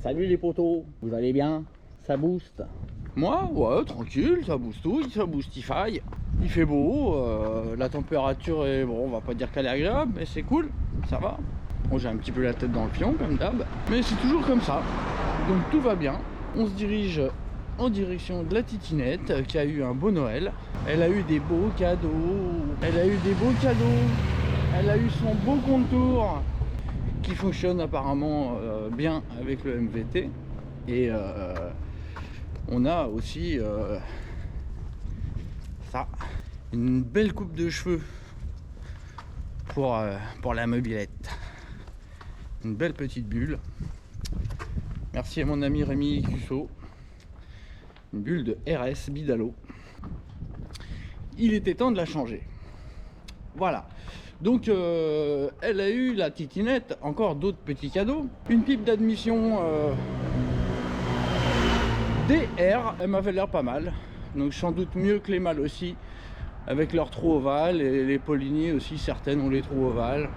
Salut les potos, vous allez bien? Ça booste? Moi, ouais, tranquille, ça boostouille, ça boostify. Il fait beau, la température est, bon, on va pas dire qu'elle est agréable, mais c'est cool, ça va. Bon, j'ai un petit peu la tête dans le fion, comme d'hab, mais c'est toujours comme ça. Donc tout va bien. On se dirige en direction de la titinette, qui a eu un beau Noël. Elle a eu des beaux cadeaux. Elle a eu des beaux cadeaux. Elle a eu son beau contour, qui fonctionne apparemment bien avec le MVT. Et on a aussi ça, une belle coupe de cheveux pour la mobilette. Une belle petite bulle. Merci à mon ami Rémi Cusso. Une bulle de RS Bidalo. Il était temps de la changer. Voilà. Donc elle a eu, la titinette, encore d'autres petits cadeaux. Une pipe d'admission DR, elle m'avait l'air pas mal. Donc sans doute mieux que les mâles aussi, avec leur trou ovale, et les polignées aussi, certaines ont les trous ovales.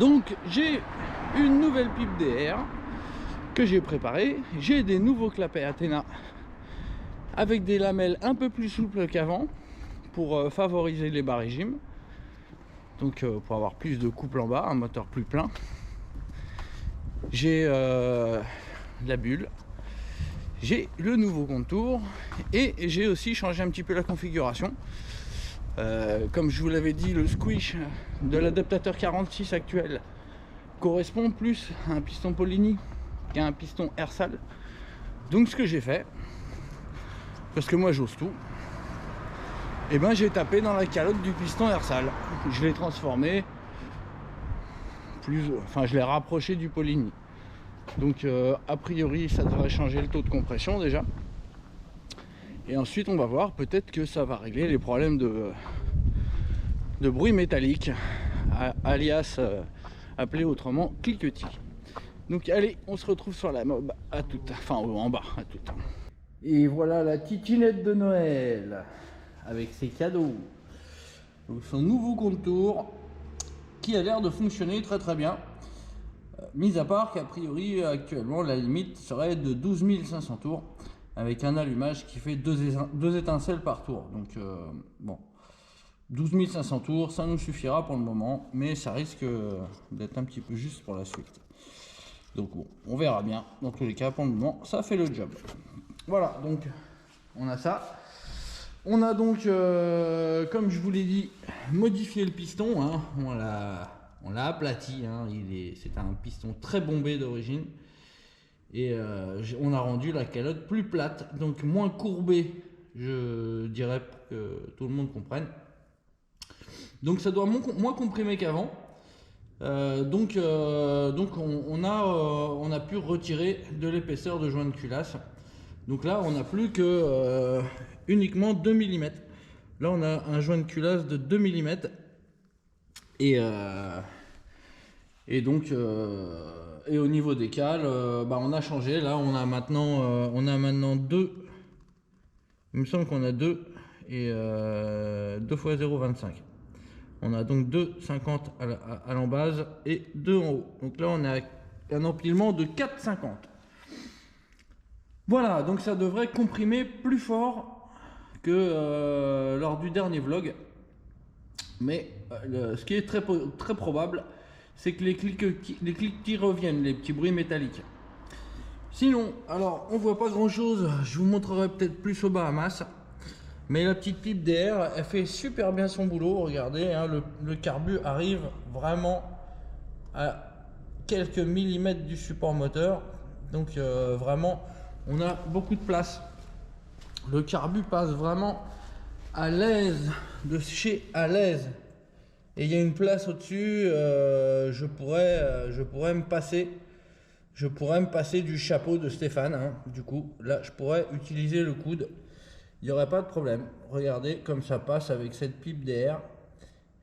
Donc j'ai une nouvelle pipe DR que j'ai préparée. J'ai des nouveaux clapets Athena avec des lamelles un peu plus souples qu'avant pour favoriser les bas régimes. Donc pour avoir plus de couple en bas, un moteur plus plein. J'ai la bulle, j'ai le nouveau contour et j'ai aussi changé un petit peu la configuration. Comme je vous l'avais dit, le squish de l'adaptateur 46 actuel correspond plus à un piston Poligny qu'à un piston Ersal. Donc ce que j'ai fait, parce que moi j'ose tout, et ben j'ai tapé dans la calotte du piston Ersal. Je l'ai transformé je l'ai rapproché du Poligny. Donc a priori ça devrait changer le taux de compression déjà. Et ensuite on va voir, peut-être que ça va régler les problèmes de bruit métallique, alias appelé autrement cliquetis. Donc allez, on se retrouve sur la mob, à tout, enfin en bas, à tout. Et voilà la titinette de Noël avec ses cadeaux. Donc son nouveau contour qui a l'air de fonctionner très très bien. Mis à part qu'a priori actuellement la limite serait de 12 500 tours avec un allumage qui fait deux étincelles par tour. Donc bon, 12 500 tours, ça nous suffira pour le moment, mais ça risque d'être un petit peu juste pour la suite. Donc bon, on verra bien. Dans tous les cas, pour le moment, ça fait le job. Voilà, donc on a ça. On a donc, comme je vous l'ai dit, modifié le piston. Hein. On l'a aplati. Hein. C'est un piston très bombé d'origine. Et on a rendu la calotte plus plate, donc moins courbée, je dirais, pour que tout le monde comprenne. Donc ça doit moins comprimer qu'avant. Donc on a pu retirer de l'épaisseur de joint de culasse. Donc là on n'a plus que uniquement 2 mm. Là on a un joint de culasse de 2 mm. Et donc et au niveau des cales, on a changé. Là on a maintenant deux. Il me semble qu'on a deux et 2 x 0,25. On a donc 2,50 à l'embase et 2 en haut. Donc là, on a un empilement de 4,50. Voilà, donc ça devrait comprimer plus fort que lors du dernier vlog. Mais ce qui est très probable, c'est que les cliquetis reviennent, les petits bruits métalliques. Sinon, alors, on voit pas grand-chose. Je vous montrerai peut-être plus aux Bahamas. Mais la petite pipe DR, elle fait super bien son boulot. Regardez, hein, le carbu arrive vraiment à quelques millimètres du support moteur. Donc vraiment, on a beaucoup de place. Le carbu passe vraiment à l'aise, de chez à l'aise. Et il y a une place au-dessus, je pourrais me passer du chapeau de Stéphane. Hein. Du coup, là, je pourrais utiliser le coude. Il n'y aurait pas de problème. Regardez comme ça passe avec cette pipe DR.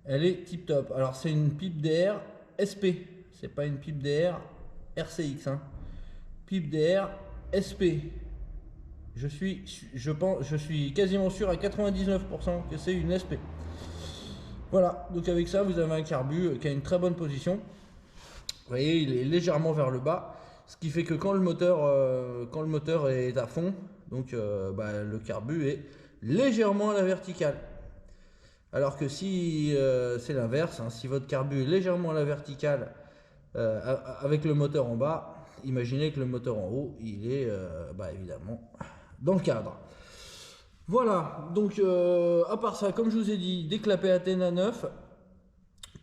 Elle est tip top. Alors c'est une pipe DR SP. C'est pas une pipe DR RCX. Hein. Pipe DR SP. Je suis quasiment sûr à 99% que c'est une SP. Voilà. Donc avec ça, vous avez un carbu qui a une très bonne position. Vous voyez, il est légèrement vers le bas. Ce qui fait que quand le moteur est à fond, donc le carbu est légèrement à la verticale. Alors que si c'est l'inverse, hein, si votre carbu est légèrement à la verticale avec le moteur en bas, imaginez que le moteur en haut, il est évidemment dans le cadre. Voilà, donc à part ça, comme je vous ai dit, des clapets Athena 9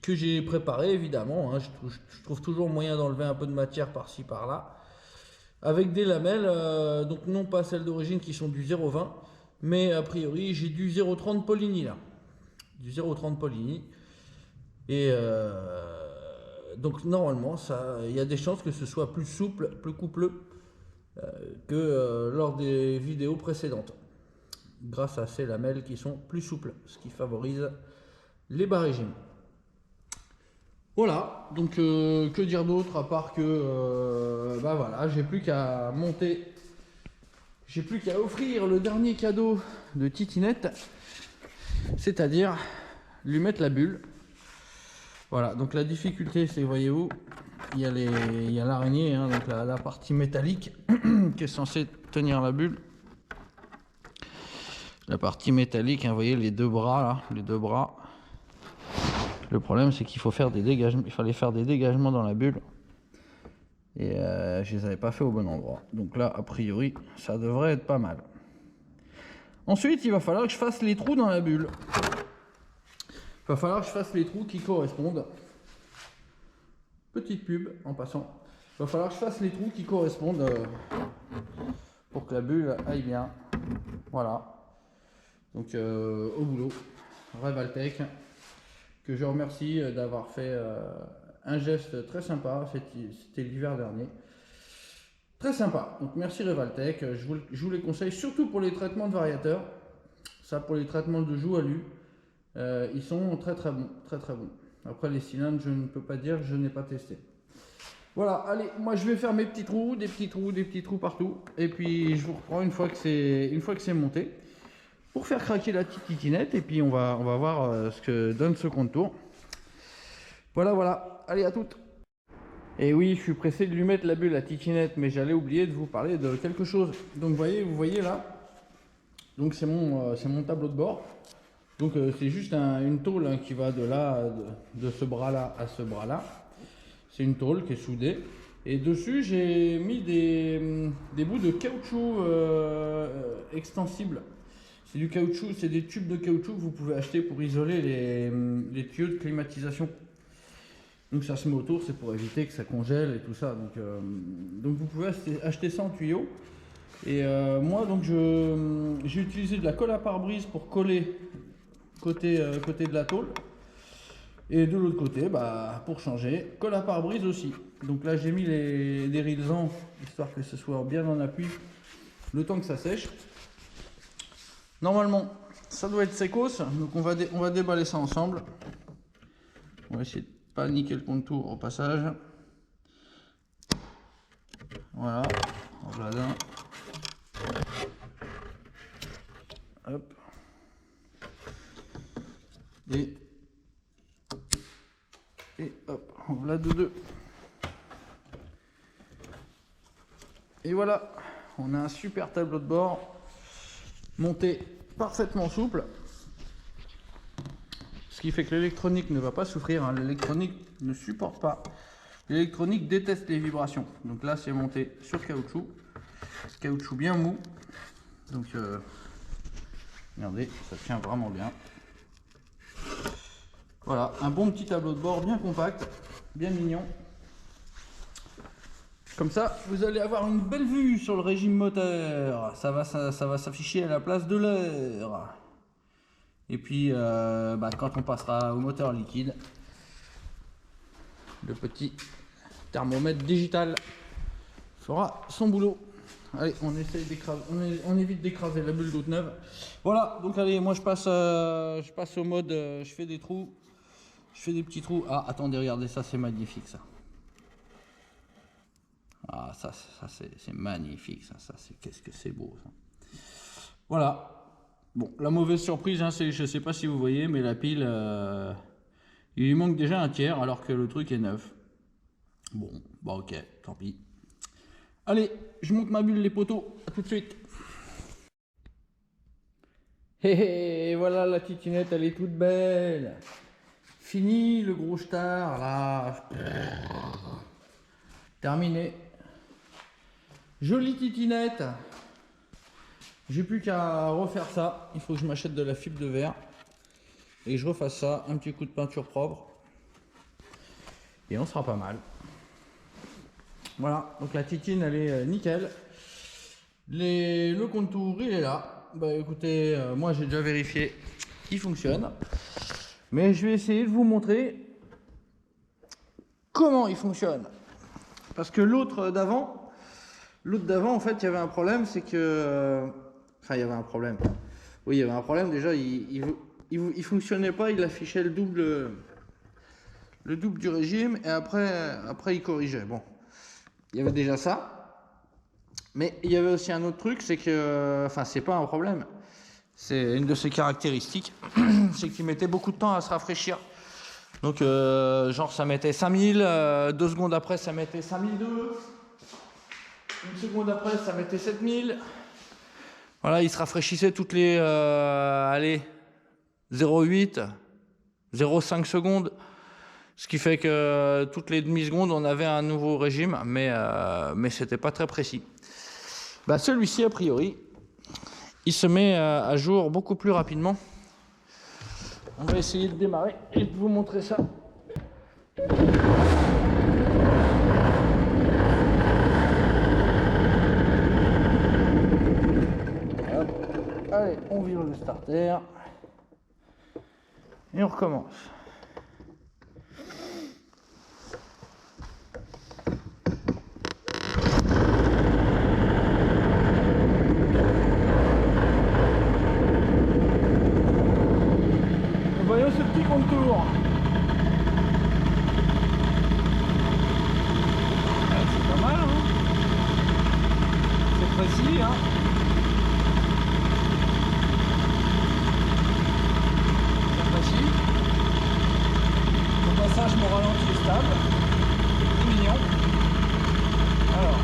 que j'ai préparé évidemment, hein, je trouve toujours moyen d'enlever un peu de matière par-ci par-là, avec des lamelles, donc non pas celles d'origine qui sont du 0,20, mais a priori j'ai du 0,30 Polini là, du 0,30 Polini, et donc normalement il y a des chances que ce soit plus souple, plus coupleux que lors des vidéos précédentes, grâce à ces lamelles qui sont plus souples, ce qui favorise les bas régimes. Voilà, donc que dire d'autre à part que voilà, j'ai plus qu'à monter, j'ai plus qu'à offrir le dernier cadeau de Titinette, c'est-à-dire lui mettre la bulle. Voilà, donc la difficulté c'est, voyez-vous, il y a l'araignée, hein, donc la partie métallique qui est censée tenir la bulle. La partie métallique, hein, vous voyez les deux bras là, les deux bras. Le problème c'est qu'il faut faire des dégagements, il fallait faire des dégagements dans la bulle. Et je les avais pas fait au bon endroit. Donc là, a priori, ça devrait être pas mal. Ensuite, il va falloir que je fasse les trous dans la bulle. Il va falloir que je fasse les trous qui correspondent. Petite pub en passant. Il va falloir que je fasse les trous qui correspondent pour que la bulle aille bien. Voilà. Donc au boulot. Revaltech, que je remercie d'avoir fait un geste très sympa. C'était l'hiver dernier. Très sympa. Donc merci Revaltech. Je vous les conseille surtout pour les traitements de variateurs. Ça, pour les traitements de joue alu. Ils sont très très bons. Très très bons. Après les cylindres, je ne peux pas dire, je n'ai pas testé. Voilà, allez, moi je vais faire mes petits trous, des petits trous partout. Et puis je vous reprends une fois que c'est monté. Pour faire craquer la petite Titinette. Et puis on va voir ce que donne ce contour. Voilà, allez à toutes. Et oui, je suis pressé de lui mettre la bulle à Titinette, mais j'allais oublier de vous parler de quelque chose. Donc vous voyez là, donc c'est mon tableau de bord. Donc c'est juste une tôle, hein, qui va de là, de ce bras là à ce bras là. C'est une tôle qui est soudée. Et dessus j'ai mis des bouts de caoutchouc extensibles. C'est du caoutchouc, c'est des tubes de caoutchouc que vous pouvez acheter pour isoler les tuyaux de climatisation. Donc ça se met autour, c'est pour éviter que ça congèle et tout ça. Donc vous pouvez acheter ça en tuyau. Et moi donc j'ai utilisé de la colle à pare-brise pour coller côté de la tôle. Et de l'autre côté, pour changer, colle à pare-brise aussi. Donc là j'ai mis des rilsans, histoire que ce soit bien en appui le temps que ça sèche. Normalement ça doit être sécos, donc on va déballer ça ensemble. On va essayer de pas niquer le contour au passage. Voilà, voilà. Hop. Et hop, on voilà de deux. Et voilà, on a un super tableau de bord monté parfaitement souple. Ce qui fait que l'électronique ne va pas souffrir, hein. L'électronique ne supporte pas. L'électronique déteste les vibrations. Donc là, c'est monté sur caoutchouc bien mou. Donc, regardez, ça tient vraiment bien. Voilà, un bon petit tableau de bord bien compact, bien mignon. Comme ça, vous allez avoir une belle vue sur le régime moteur. Ça va s'afficher à la place de l'heure. Et puis, quand on passera au moteur liquide, le petit thermomètre digital fera son boulot. Allez, on essaye d'écraser, on évite d'écraser la bulle toute neuve. Voilà, donc allez, moi je passe au mode, je fais des trous, je fais des petits trous. Ah, attendez, regardez, ça c'est magnifique ça. Ah, ça c'est magnifique ça, qu'est-ce que c'est beau ça. Voilà. Bon, la mauvaise surprise, hein, c'est, je sais pas si vous voyez, mais la pile, il lui manque déjà un tiers alors que le truc est neuf. Bon, bah ok, tant pis. Allez, je monte ma bulle les poteaux, à tout de suite. Et voilà la titinette, elle est toute belle. Fini le gros star là. Terminé. Jolie titinette. J'ai plus qu'à refaire ça. Il faut que je m'achète de la fibre de verre et que je refasse ça, un petit coup de peinture propre et on sera pas mal. Voilà, donc la titine elle est nickel. Le contour il est là. Bah écoutez, moi j'ai déjà vérifié, il fonctionne. Mais je vais essayer de vous montrer comment il fonctionne. Parce que l'autre d'avant en fait il y avait un problème, c'est que... Enfin il y avait un problème. Oui il y avait un problème déjà, il fonctionnait pas, il affichait le double du régime et après il corrigeait. Bon, il y avait déjà ça. Mais il y avait aussi un autre truc, c'est que... Enfin c'est pas un problème. C'est une de ses caractéristiques, c'est qu'il mettait beaucoup de temps à se rafraîchir. Donc genre ça mettait 5000, 2 secondes après ça mettait 5002, une seconde après ça mettait 7000. Voilà, il se rafraîchissait toutes les 0,8, 0,5 secondes. Ce qui fait que toutes les demi-secondes on avait un nouveau régime, mais c'était pas très précis. Bah, celui-ci a priori il se met à jour beaucoup plus rapidement. On va essayer de démarrer et de vous montrer ça. Hop. Allez, on vire le starter et on recommence. Voyons ce petit contour. C'est pas mal, hein. C'est précis, hein. C'est précis. Au passage, mon ralenti est stable. C'est mignon. Alors.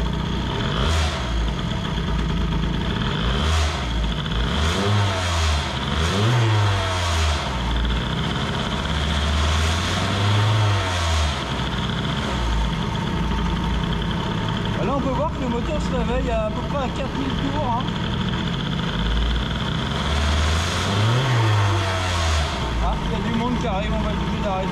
Là on peut voir que le moteur se réveille à peu près à 4000 tours. Hein. Ah, il y a du monde qui arrive, on va être obligé d'arrêter.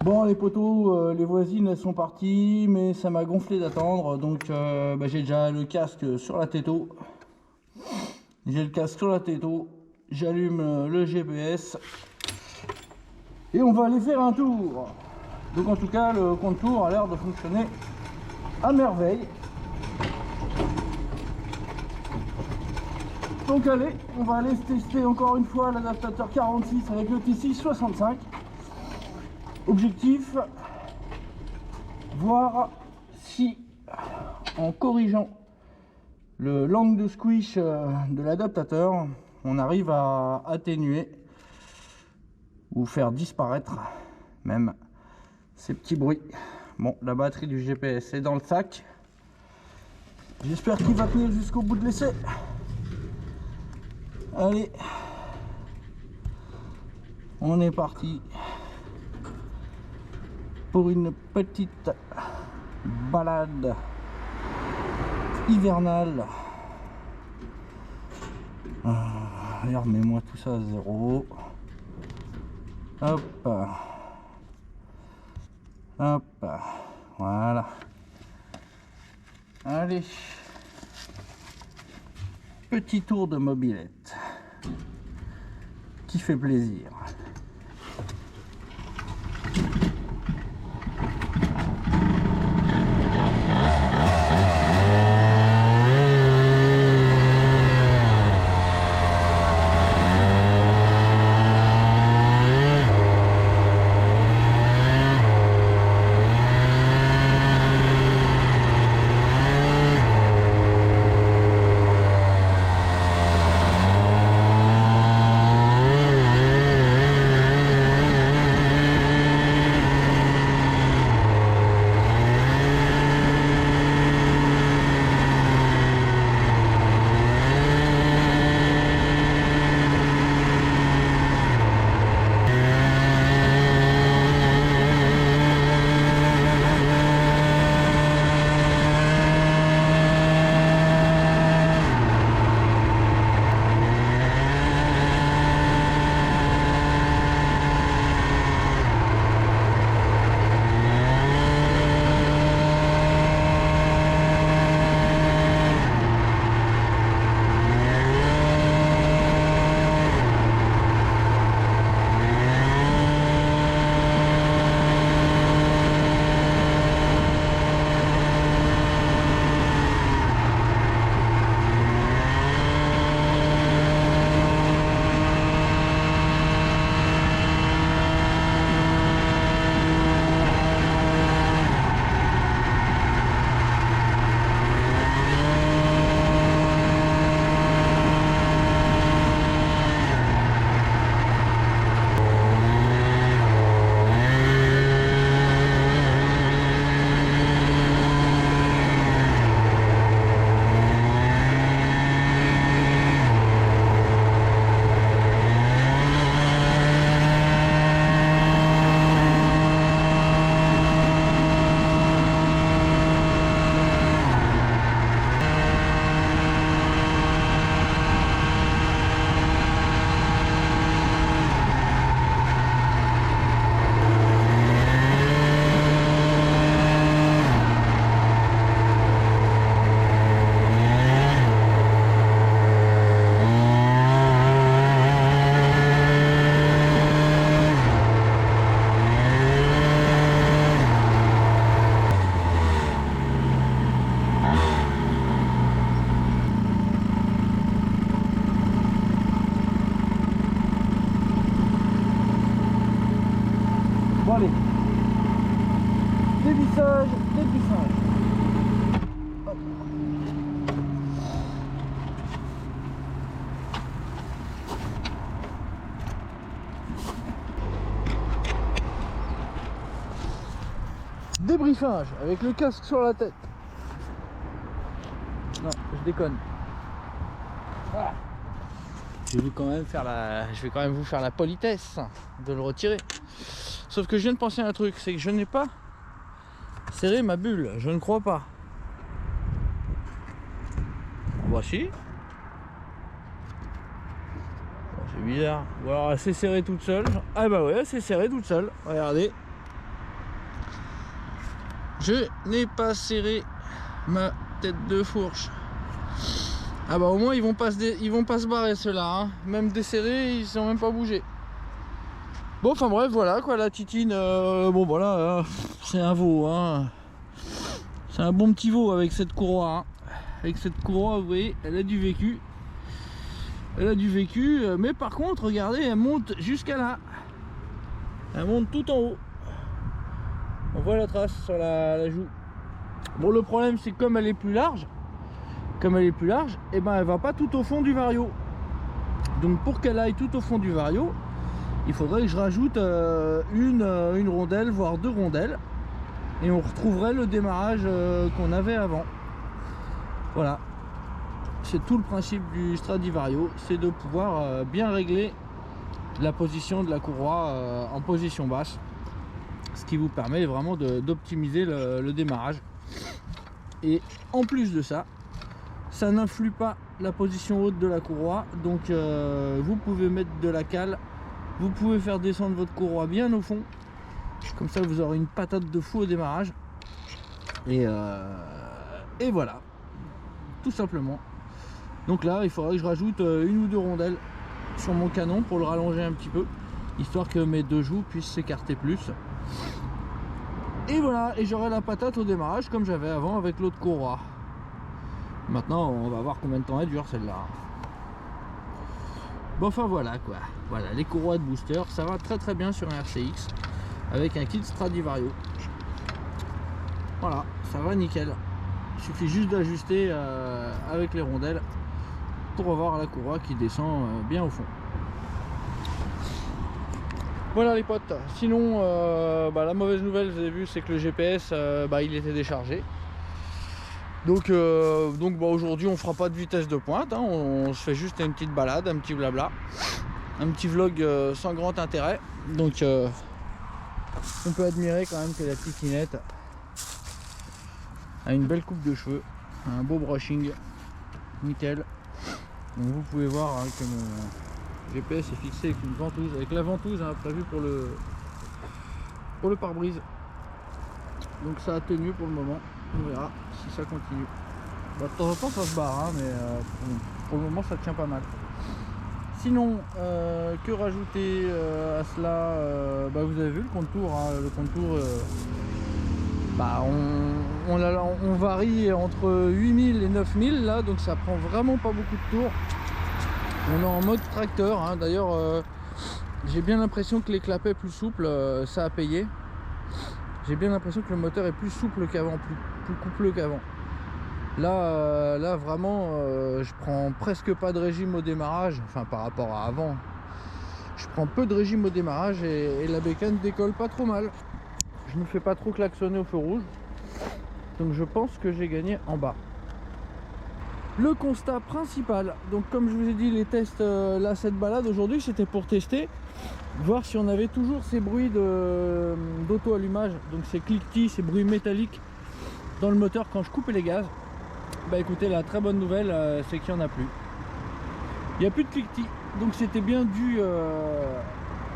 Bon les poteaux, les voisines elles sont parties, mais ça m'a gonflé d'attendre, donc j'ai déjà le casque sur la této. J'ai le casque sur la této, j'allume le GPS et on va aller faire un tour. Donc en tout cas le contour a l'air de fonctionner à merveille. Donc allez, on va aller tester encore une fois l'adaptateur 46 avec le T665. Objectif, voir si en corrigeant le l'angle de squish de l'adaptateur, on arrive à atténuer ou faire disparaître même ces petits bruits. Bon, la batterie du GPS est dans le sac. J'espère qu'il va tenir jusqu'au bout de l'essai. Allez, on est parti pour une petite balade hivernale. Allez, remets-moi tout ça à 0. Hop, hop, voilà. Allez, petit tour de mobilette qui fait plaisir. Débriefage avec le casque sur la tête. Non, je déconne. Voilà. Je vais quand même vous faire la politesse de le retirer. Sauf que je viens de penser à un truc, c'est que je n'ai pas serré ma bulle. Je ne crois pas. Voici. Bon, c'est bizarre. Ou alors elle s'est serrée toute seule. Ah bah ouais, elle s'est serrée toute seule. Regardez. Je n'ai pas serré ma tête de fourche. Ah bah au moins ils vont pas se barrer ceux-là, hein. Même desserrés, ils sont même pas bougés. Bon, enfin bref, voilà quoi, la titine. Bon voilà, c'est un veau, hein. C'est un bon petit veau avec cette courroie, hein. Avec cette courroie, vous voyez, elle a du vécu. Elle a du vécu, mais par contre, regardez, elle monte jusqu'à là. Elle monte tout en haut. On voit la trace sur la joue. Bon, le problème c'est que comme elle est plus large, et ben elle va pas tout au fond du vario. Donc pour qu'elle aille tout au fond du vario, il faudrait que je rajoute une rondelle, voire 2 rondelles, et on retrouverait le démarrage qu'on avait avant. Voilà, c'est tout le principe du Stradivario, c'est de pouvoir bien régler la position de la courroie en position basse, ce qui vous permet vraiment d'optimiser le démarrage. Et en plus de ça, ça n'influe pas la position haute de la courroie, donc vous pouvez mettre de la cale, vous pouvez faire descendre votre courroie bien au fond, comme ça vous aurez une patate de fou au démarrage. Et voilà, tout simplement. Donc là il faudrait que je rajoute 1 ou 2 rondelles sur mon canon pour le rallonger un petit peu, histoire que mes 2 joues puissent s'écarter plus. Et voilà, et j'aurai la patate au démarrage comme j'avais avant avec l'autre courroie. Maintenant on va voir combien de temps elle dure celle-là. Bon, enfin voilà quoi. Voilà, les courroies de booster, ça va très bien sur un RCX avec un kit Stradivario. Voilà, ça va nickel. Il suffit juste d'ajuster avec les rondelles pour avoir la courroie qui descend bien au fond. Voilà les potes, sinon la mauvaise nouvelle, vous avez vu, c'est que le GPS il était déchargé. Donc aujourd'hui on fera pas de vitesse de pointe, hein. On se fait juste une petite balade, un petit blabla, un petit vlog sans grand intérêt. Donc on peut admirer quand même que la titinette a une belle coupe de cheveux, un beau brushing, nickel. Donc vous pouvez voir hein, que mon GPS est fixé avec une ventouse, avec la ventouse hein, prévue pour le pare-brise. Donc ça a tenu pour le moment, on verra si ça continue. De temps en temps ça se barre hein, mais pour le moment ça tient pas mal. Sinon que rajouter à cela, vous avez vu le contour hein, le contour on varie entre 8000 et 9000 là, donc ça prend vraiment pas beaucoup de tours. On est en mode tracteur hein. D'ailleurs j'ai bien l'impression que les clapets plus souples, ça a payé. J'ai bien l'impression que le moteur est plus souple qu'avant, plus coupleux qu'avant. Là vraiment je prends presque pas de régime au démarrage, enfin par rapport à avant. Je prends peu de régime au démarrage et la bécane décolle pas trop mal. Je me fais pas trop klaxonner au feu rouge. Donc je pense que j'ai gagné en bas. Le constat principal, donc comme je vous ai dit, les tests, là cette balade aujourd'hui c'était pour tester, voir si on avait toujours ces bruits d'auto-allumage, donc ces cliquetis, ces bruits métalliques dans le moteur quand je coupe les gaz. Bah écoutez, la très bonne nouvelle c'est qu'il n'y en a plus. Il n'y a plus de cliquetis, donc c'était bien dû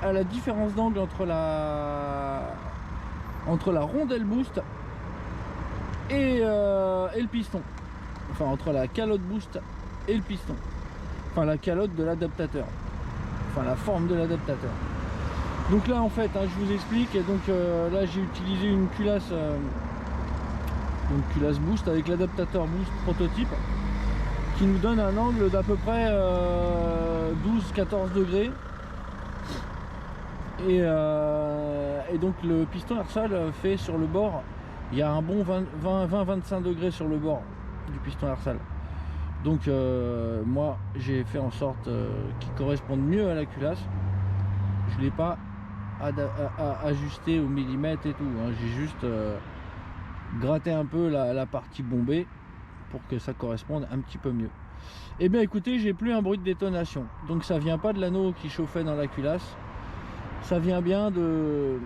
à la différence d'angle entre la rondelle boost et le piston. Enfin entre la calotte boost et le piston, enfin la calotte de l'adaptateur, enfin la forme de l'adaptateur. Donc là en fait hein, je vous explique, et donc là j'ai utilisé une culasse culasse boost avec l'adaptateur boost prototype qui nous donne un angle d'à peu près 12-14 degrés et donc le piston Ersal fait sur le bord, il y a un bon 20-25 degrés sur le bord. du piston Arsal. Donc moi j'ai fait en sorte qu'il corresponde mieux à la culasse. Je ne l'ai pas ajusté au millimètre et tout, hein. J'ai juste gratté un peu la partie bombée pour que ça corresponde un petit peu mieux. Et bien écoutez, j'ai plus un bruit de détonation, donc ça vient pas de l'anneau qui chauffait dans la culasse, ça vient bien de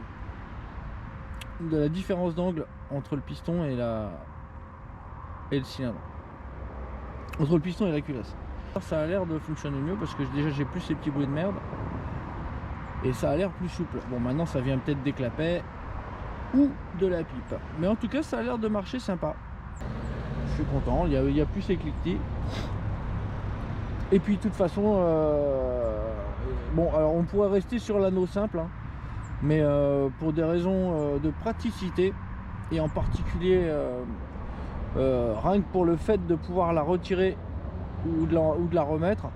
la différence d'angle entre le piston et le cylindre, entre le piston et la culasse. Ça a l'air de fonctionner mieux parce que déjà j'ai plus ces petits bruits de merde et ça a l'air plus souple. Bon, maintenant ça vient peut-être des clapets ou de la pipe, mais en tout cas ça a l'air de marcher sympa. Je suis content, il y a plus ces cliquetis. Et puis de toute façon bon, alors on pourrait rester sur l'anneau simple, hein, mais pour des raisons de praticité, et en particulier rien que pour le fait de pouvoir la retirer ou de la remettre,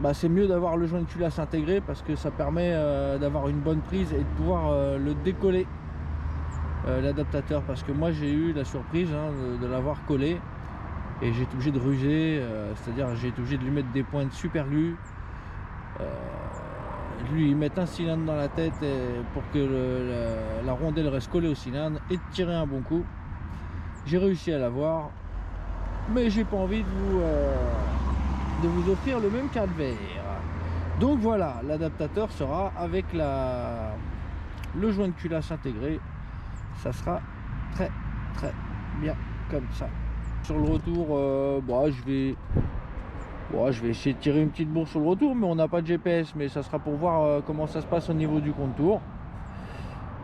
bah, c'est mieux d'avoir le joint de culasse intégré parce que ça permet d'avoir une bonne prise et de pouvoir le décoller, l'adaptateur, parce que moi j'ai eu la surprise, hein, de l'avoir collé et j'ai été obligé de ruser, c'est-à-dire j'ai été obligé de lui mettre des points de super glue, lui mettre un cylindre dans la tête pour que la rondelle reste collée au cylindre et de tirer un bon coup. J'ai réussi à l'avoir, mais j'ai pas envie de vous offrir le même calvaire. Donc voilà, l'adaptateur sera avec le joint de culasse intégré. Ça sera très bien comme ça. Sur le retour, je vais essayer de tirer une petite bourse sur le retour, mais on n'a pas de GPS, mais ça sera pour voir comment ça se passe au niveau du contour.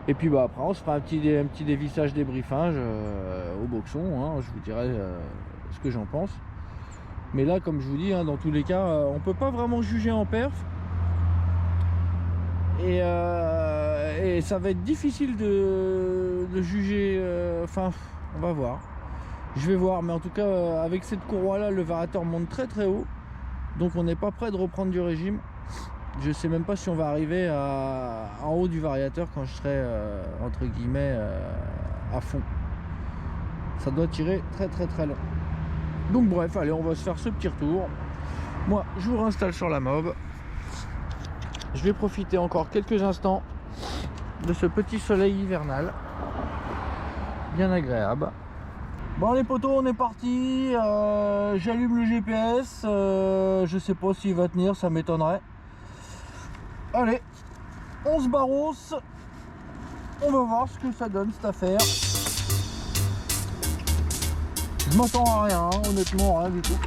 Et puis bah après on se fera un petit dévissage, débriefage au boxon, hein, je vous dirai ce que j'en pense. Mais là, comme je vous dis, hein, dans tous les cas, on peut pas vraiment juger en perf. Et ça va être difficile de juger, enfin on va voir. Je vais voir, mais en tout cas avec cette courroie là, le variateur monte très haut. Donc on n'est pas prêt de reprendre du régime. Je sais même pas si on va arriver en haut du variateur quand je serai entre guillemets à fond. Ça doit tirer très long. Donc bref, allez, on va se faire ce petit retour. Moi je vous réinstalle sur la mob. Je vais profiter encore quelques instants de ce petit soleil hivernal bien agréable. Bon les potos, on est parti. J'allume le GPS, je sais pas s'il va tenir, ça m'étonnerait. Allez, on se barros. On va voir ce que ça donne cette affaire. Je m'attends à rien, hein, honnêtement rien du tout.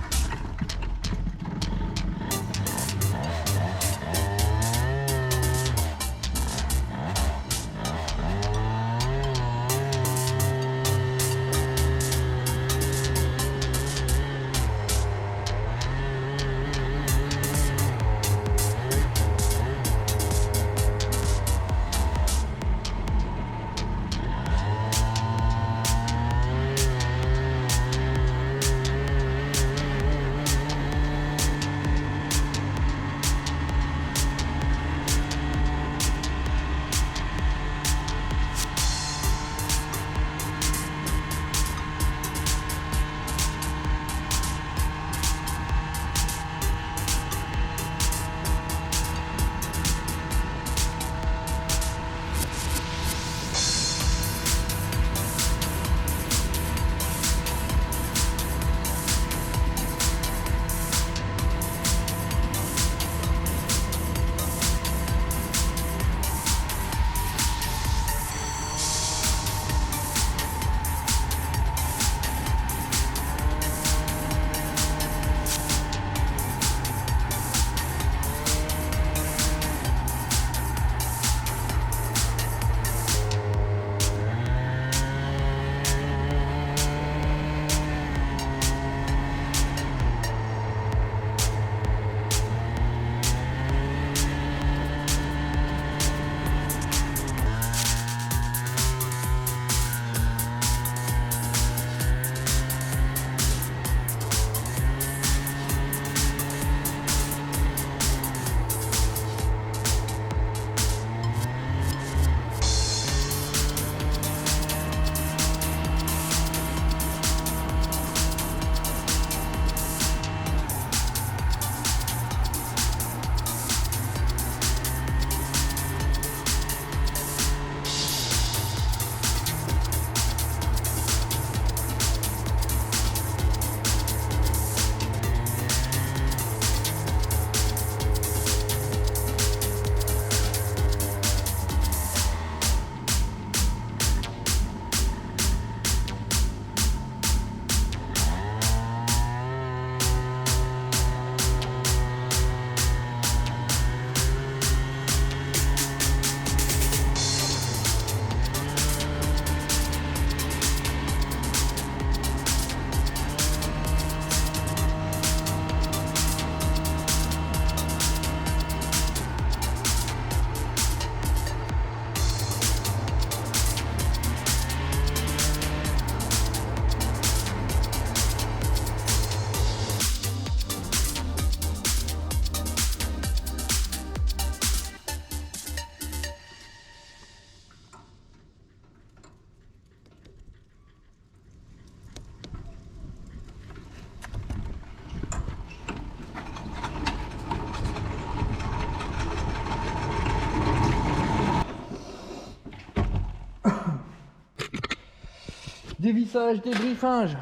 Dévissage, débriefage.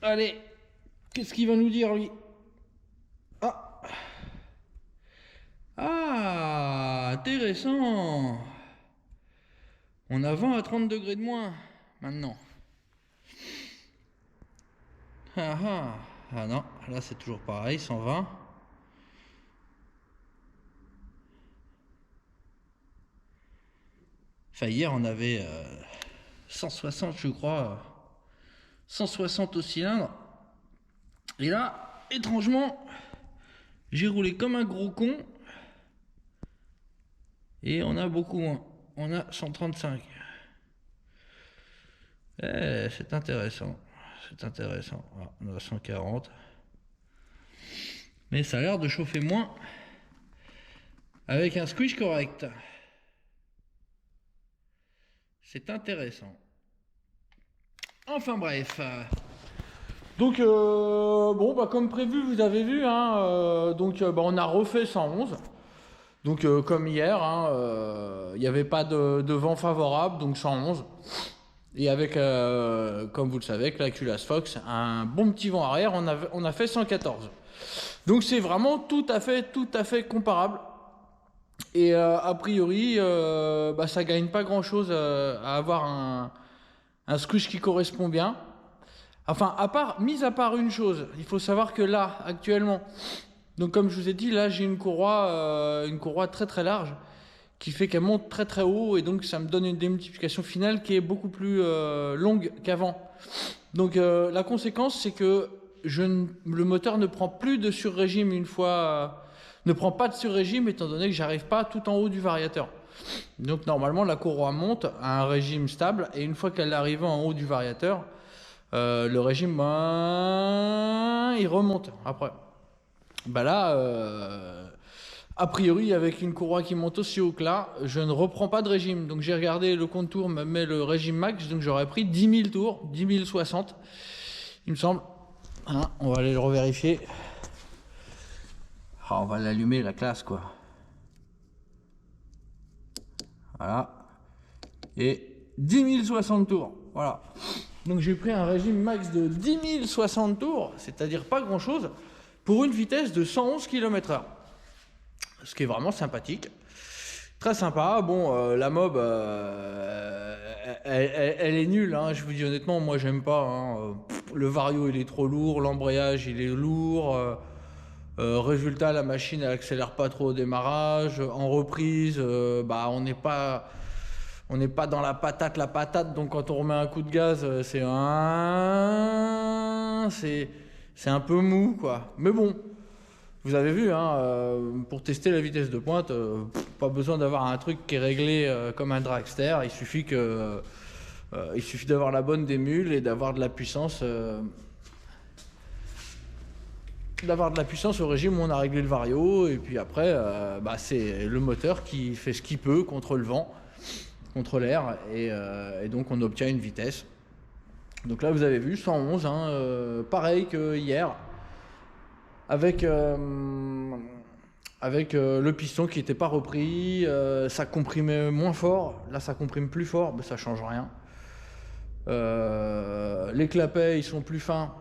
Allez, qu'est-ce qu'il va nous dire lui? Ah, intéressant. On a 20 à 30 degrés de moins maintenant. Ah non, là c'est toujours pareil, 120. Enfin hier on avait 160 je crois, 160 au cylindre. Et là, étrangement, j'ai roulé comme un gros con. Et on a beaucoup moins. On a 135. C'est intéressant. C'est intéressant. Voilà, on a 140. Mais ça a l'air de chauffer moins. Avec un squish correct. C'est intéressant. Enfin bref. Donc bon bah comme prévu vous avez vu hein, on a refait 111. Donc comme hier, il n'y avait pas de vent favorable, donc 111. Et avec, comme vous le savez, avec la culasse Fox, un bon petit vent arrière, on a fait 114. Donc c'est vraiment tout à fait comparable. Et a priori, ça gagne pas grand chose à avoir un squish qui correspond bien. Enfin, mis à part une chose, il faut savoir que là, actuellement, donc comme je vous ai dit, là j'ai une courroie très très large qui fait qu'elle monte très très haut et donc ça me donne une démultiplication finale qui est beaucoup plus longue qu'avant. Donc la conséquence c'est que le moteur ne prend plus de sur-régime ne prend pas de sur-régime étant donné que j'arrive pas tout en haut du variateur. Donc normalement la courroie monte à un régime stable et une fois qu'elle arrive en haut du variateur, le régime il remonte après. Bah là, a priori, avec une courroie qui monte aussi haut que là, je ne reprends pas de régime. Donc j'ai regardé le compte tour, me met le régime max, donc j'aurais pris 10 000 tours, 10 060, il me semble. Hein, on va aller le revérifier. On va l'allumer, la classe, quoi. Voilà. Et 10 060 tours, voilà. Donc j'ai pris un régime max de 10 060 tours, c'est-à-dire pas grand-chose, pour une vitesse de 111 km/h. Ce qui est vraiment sympathique. Très sympa. Bon, la mob, elle est nulle. Hein. Je vous dis honnêtement, moi, j'aime pas. Hein. Le vario, il est trop lourd. L'embrayage, il est lourd. Résultat, la machine, elle accélère pas trop au démarrage. En reprise, on n'est pas dans la patate. Donc, quand on remet un coup de gaz, c'est un peu mou, quoi. Mais bon. Vous avez vu, pour tester la vitesse de pointe, pas besoin d'avoir un truc qui est réglé comme un dragster. Il suffit d'avoir la bonne démule et d'avoir de la puissance. Au régime où on a réglé le vario. Et puis après, c'est le moteur qui fait ce qu'il peut contre le vent, contre l'air. Et donc on obtient une vitesse. Donc là, vous avez vu, 111, pareil que hier. Avec le piston qui n'était pas repris, ça comprimait moins fort, là ça comprime plus fort, mais ça change rien. Les clapets ils sont plus fins.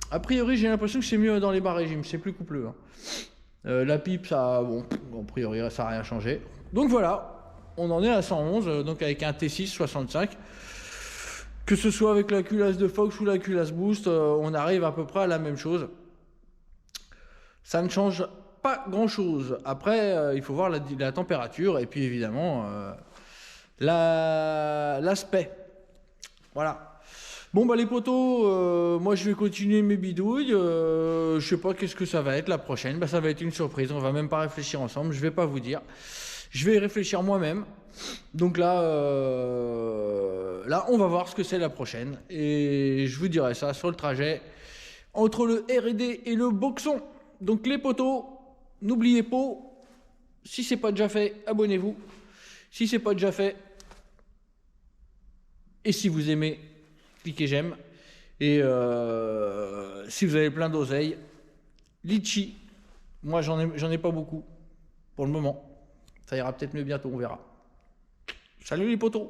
A priori j'ai l'impression que c'est mieux dans les bas régimes, c'est plus coupleux. La pipe ça, a priori ça n'a rien changé. Donc voilà, on en est à 111, donc avec un T6 65. Que ce soit avec la culasse de Fox ou la culasse Boost, on arrive à peu près à la même chose. Ça ne change pas grand-chose. Après, il faut voir la température et puis évidemment l'aspect. Voilà. Bon, les potos, moi je vais continuer mes bidouilles. Je sais pas qu'est-ce que ça va être la prochaine. Ça va être une surprise. On va même pas réfléchir ensemble. Je vais pas vous dire. Je vais y réfléchir moi-même. Donc là, on va voir ce que c'est la prochaine. Et je vous dirai ça sur le trajet entre le R&D et le boxon. Donc les potos, n'oubliez pas, si c'est pas déjà fait, abonnez-vous. Si c'est pas déjà fait, et si vous aimez, cliquez j'aime. Et si vous avez plein d'oseille, litchi, moi j'en ai pas beaucoup pour le moment. Ça ira peut-être mieux bientôt, on verra. Salut les potos!